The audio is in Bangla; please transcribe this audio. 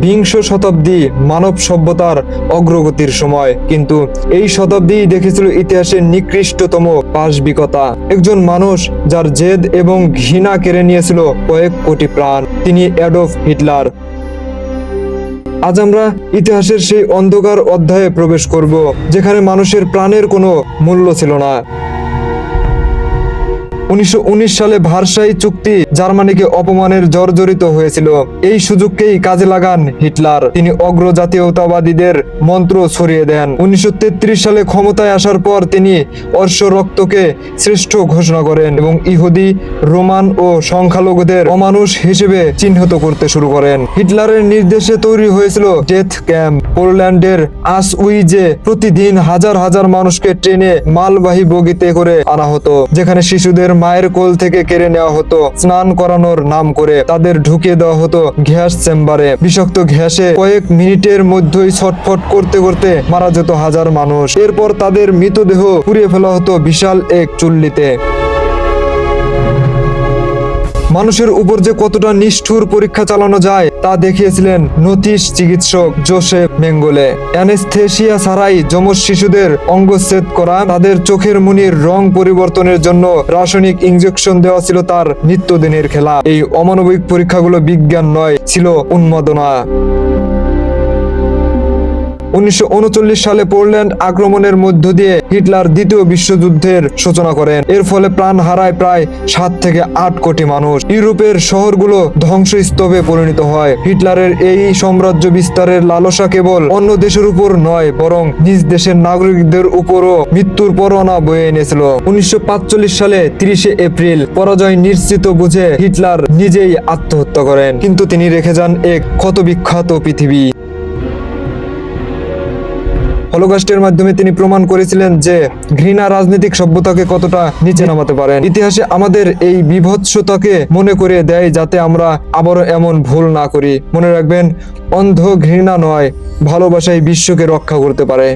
বিংশ শতাব্দী মানব সভ্যতার অগ্রগতির সময়, কিন্তু এই শতাব্দী দেখেছিল ইতিহাসের নিকৃষ্টতম পাশবিকতা। একজন মানুষ যার জেদ এবং ঘৃণা কেড়ে নিয়েছিল কয়েক কোটি প্রাণ, তিনি অ্যাডলফ হিটলার। আজ আমরা ইতিহাসের সেই অন্ধকার অধ্যায়ে প্রবেশ করব, যেখানে মানুষের প্রাণের কোনো মূল্য ছিল না। 1919 সালে ভার্সাই চুক্তি জার্মানিকে অপমানের জর্জরিত হয়েছিল। এই সুযোগকেই কাজে লাগান হিটলার। তিনি অগ্রজাতীয়তাবাদীদের মন্ত্র ছড়িয়ে দেন। 1933 সালে ক্ষমতায় আসার পর তিনি অশ্বরক্তকে শ্রেষ্ঠ ঘোষণা করেন এবং ইহুদি, রোমান ও সংখ্যালঘুদের অমানুষ হিসেবে চিহ্নিত করতে শুরু করেন। হিটলারের নির্দেশে তৈরি হয়েছিল ডেথ ক্যাম্প। পোল্যান্ডের আউসউইজে প্রতিদিন হাজার হাজার মানুষকে ট্রেনে মালবাহী বগিতে করে আনা হতো, যেখানে শিশুদের মায়ের কোল থেকে কেড়ে নেওয়া হতো। স্নান করানোর নাম করে তাদের ঢুকিয়ে দেওয়া হতো গ্যাস চেম্বারে। বিষাক্ত গ্যাসে কয়েক মিনিটের মধ্যেই ছটফট করতে করতে মারা যেত হাজার মানুষ। এরপর তাদের মৃতদেহ পুড়িয়ে ফেলা হতো বিশাল এক চুল্লিতে। মানুষের উপর যে কতটা নিষ্ঠুর পরীক্ষা চালানো যায় তা দেখিয়েছিলেন নথিস চিকিৎসক জোসেফ মেঙ্গলে। অ্যানেস্থেসিয়া ছাড়াই যমজ শিশুদের অঙ্গচ্ছেদ করা, তাদের চোখের মনির রং পরিবর্তনের জন্য রাসায়নিক ইনজেকশন দেওয়া ছিল তার নিত্যদিনের খেলা। এই অমানবিক পরীক্ষাগুলো বিজ্ঞান নয়, ছিল উন্মাদনা। 1939 সালে পোল্যান্ড আক্রমণের মধ্য দিয়ে হিটলার দ্বিতীয় বিশ্বযুদ্ধের সূচনা করেন। এর ফলে প্রাণ হারায় প্রায় 7 থেকে 8 কোটি মানুষ। ইউরোপের শহরগুলো ধ্বংসস্তূপে পরিণত হয়। হিটলারের এই সাম্রাজ্য বিস্তারের লালসা কেবল অন্য দেশের উপর নয়, বরং নিজ দেশের নাগরিকদের উপরও মৃত্যুর পরোয়ানা বয়ে এনেছিল। 1945 সালে 30 এপ্রিল পরাজয় নিশ্চিত বুঝে হিটলার নিজেই আত্মহত্যা করেন, কিন্তু তিনি রেখে যান এক ক্ষতবিক্ষত পৃথিবী। হলোকস্টের মাধ্যমে তিনি প্রমাণ করেছিলেন যে ঘৃণা রাজনৈতিক সভ্যতাকে কতটা নিচে নামাতে পারেন। ইতিহাসে আমাদের এই বিভৎসতাকে মনে করিয়ে দেয়, যাতে আমরা আবারও এমন ভুল না করি। মনে রাখবেন, অন্ধ ঘৃণা নয়, ভালোবাসাই বিশ্বকে রক্ষা করতে পারে।